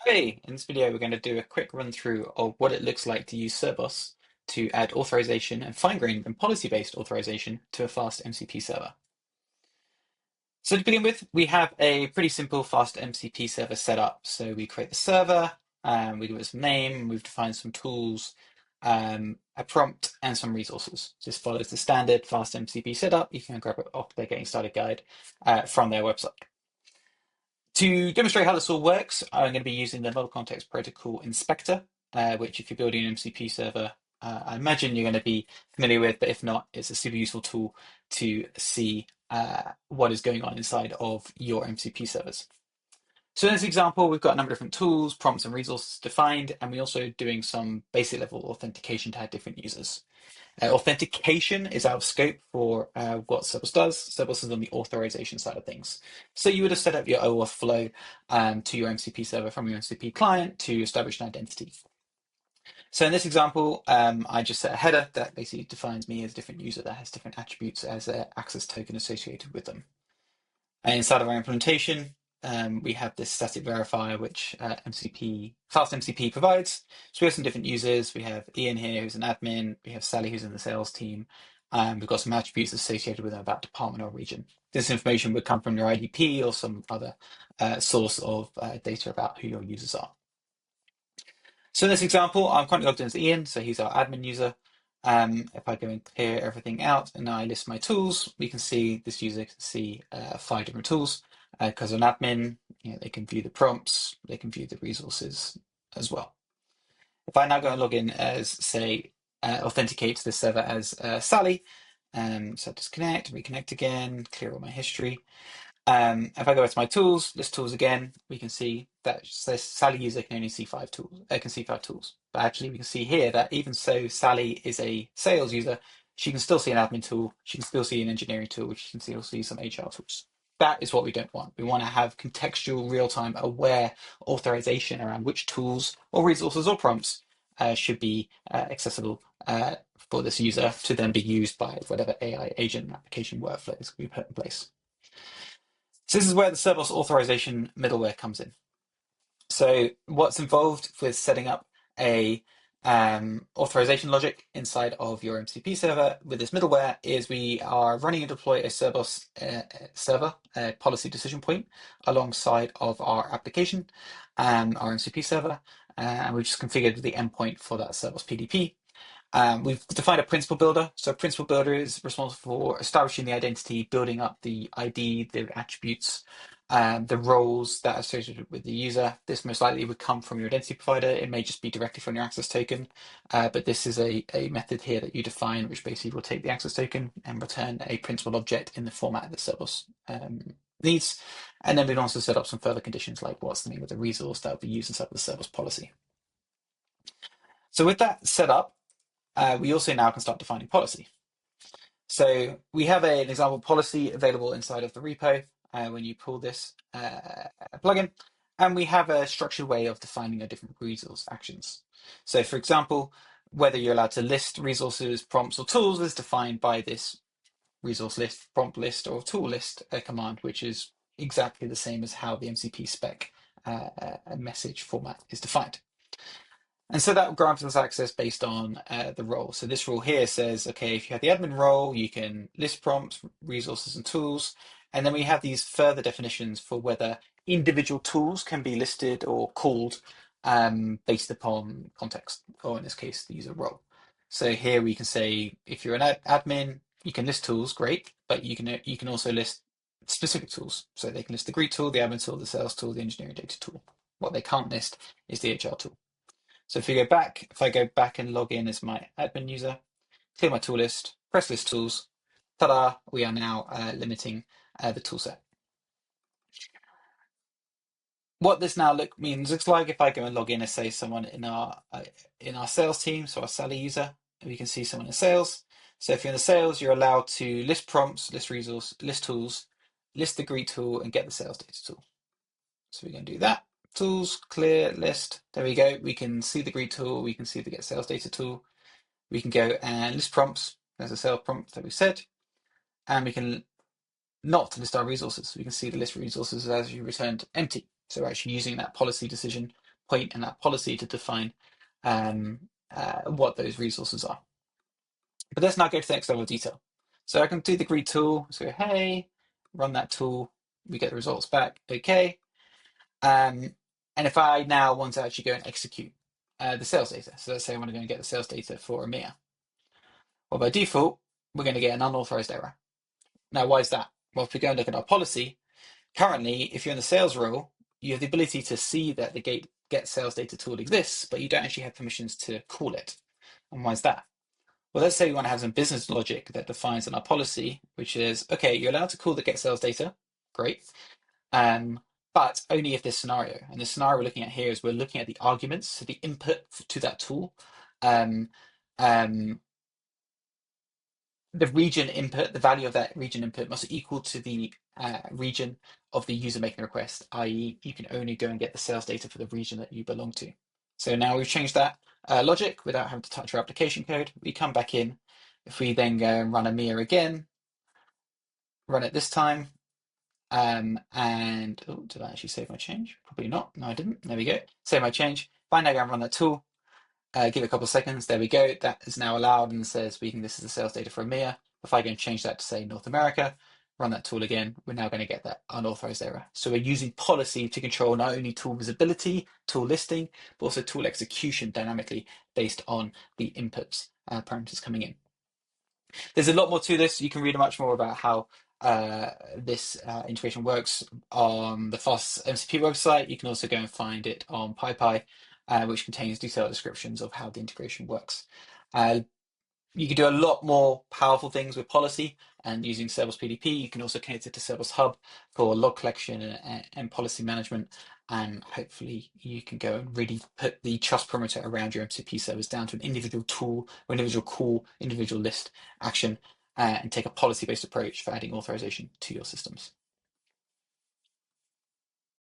Hey, in this video, we're going to do a quick run through of what it looks like to use cerbos to add authorization and fine-grained and policy-based authorization to a fast MCP server. So to begin with, we have a pretty simple fast MCP server set up. So we create the server, we give it some name, we've defined some tools, a prompt, and some resources. This follows the standard fast MCP setup. You can grab it off their Getting Started guide from their website. To demonstrate how this all works, I'm going to be using the Model Context Protocol Inspector, which if you're building an MCP server, I imagine you're going to be familiar with, but if not, it's a super useful tool to see what is going on inside of your MCP servers. So in this example, we've got a number of different tools, prompts, and resources defined, and we're also doing some basic level authentication to add different users. Authentication is out of scope for what Cerbos does. Cerbos is on the authorization side of things. So you would have set up your OAuth flow to your MCP server from your MCP client to establish an identity. So in this example, I just set a header that basically defines me as a different user that has different attributes as an access token associated with them. And inside of our implementation, we have this static verifier, which Fast MCP provides. So we have some different users. We have Ian here, who's an admin. We have Sally, who's in the sales team. We've got some attributes associated with them about department or region. This information would come from your IDP or some other source of data about who your users are. So in this example, I'm currently logged in as Ian, so he's our admin user. If I go and clear everything out and I list my tools, we can see this user can see 5 different tools. Because an admin, they can view the prompts, they can view the resources as well. If I now go and log in as, say, authenticate to this server as Sally, so disconnect, reconnect again, clear all my history. If I go to my tools, list tools again, we can see that says Sally user can only see 5 tools. Can see 5 tools, but actually we can see here that even so, Sally is a sales user. She can still see an admin tool. She can still see an engineering tool, which she can still see some HR tools. That is what we don't want. We want to have contextual, real-time, aware authorization around which tools or resources or prompts should be accessible for this user to then be used by whatever AI agent and application workflows we put in place. So this is where the cerbos authorization middleware comes in. So what's involved with setting up a authorization logic inside of your MCP server with this middleware is we are running and deploy a cerbos server, a policy decision point, alongside of our application, our MCP server, and we've just configured the endpoint for that cerbos PDP. We've defined a principal builder. So a principal builder is responsible for establishing the identity, building up the ID, the attributes, the roles that are associated with the user. This most likely would come from your identity provider. It may just be directly from your access token, but this is a method here that you define, which basically will take the access token and return a principal object in the format that Cerbos needs. And then we've also set up some further conditions like what's the name of the resource that will be used inside the Cerbos policy. So with that set up, we also now can start defining policy. So we have an example policy available inside of the repo when you pull this plugin, and we have a structured way of defining our different resource actions. So for example, whether you're allowed to list resources, prompts, or tools is defined by this resource list, prompt list, or tool list command, which is exactly the same as how the MCP spec message format is defined. And so that grants us access based on the role. So this rule here says, okay, if you have the admin role, you can list prompts, resources, and tools. And then we have these further definitions for whether individual tools can be listed or called based upon context, or in this case, the user role. So here we can say, if you're an admin, you can list tools, great, but you can also list specific tools. So they can list the greet tool, the admin tool, the sales tool, the engineering data tool. What they can't list is the HR tool. So if I go back and log in as my admin user, clear my tool list, press list tools, ta-da, we are now limiting the tool set. What this now looks like if I go and log in as say someone in our sales team, so our Sally user, we can see someone in sales. So if you're in the sales, you're allowed to list prompts, list resource, list tools, list the greet tool, and get the sales data tool. So we're going to do that. Tools, clear, list. There we go. We can see the greet tool. We can see the get sales data tool. We can go and list prompts. There's a sales prompt that we said. And we can not list our resources. We can see the list resources as you returned empty. So we're actually using that policy decision point in that policy to define what those resources are. But let's now go to the next level of detail. So I can do the greet tool. So hey, run that tool. We get the results back. Okay. And if I now want to actually go and execute the sales data, so let's say I want to go and get the sales data for EMEA. Well, by default, we're going to get an unauthorized error. Now, why is that? Well, if we go and look at our policy, currently, if you're in the sales role, you have the ability to see that the get sales data tool exists, but you don't actually have permissions to call it. And why is that? Well, let's say we want to have some business logic that defines in our policy, which is, okay, you're allowed to call the get sales data. Great. But only if this scenario. And the scenario we're looking at here is we're looking at the arguments, so the input to that tool. Um, um, the region input, the value of that region input must equal to the region of the user making the request, i.e. you can only go and get the sales data for the region that you belong to. So now we've changed that logic without having to touch our application code. We come back in. If we then go and run EMEA again, run it this time, and oh, did I actually save my change? Probably not. No, I didn't. There we go. Save my change. Fine, now go and run that tool. Give it a couple of seconds. There we go. That is now allowed and says this is the sales data for EMEA. If I go and change that to say North America, run that tool again, we're now going to get that unauthorized error. So we're using policy to control not only tool visibility, tool listing, but also tool execution dynamically based on the inputs parameters coming in. There's a lot more to this. You can read much more about how this integration works on the FastMCP website. You can also go and find it on PyPy, which contains detailed descriptions of how the integration works. You can do a lot more powerful things with policy and using cerbos-pdp. You can also connect it to Cerbos Hub for log collection and policy management. And hopefully you can go and really put the trust parameter around your MCP servers down to an individual tool or individual call, individual list action, and take a policy-based approach for adding authorization to your systems.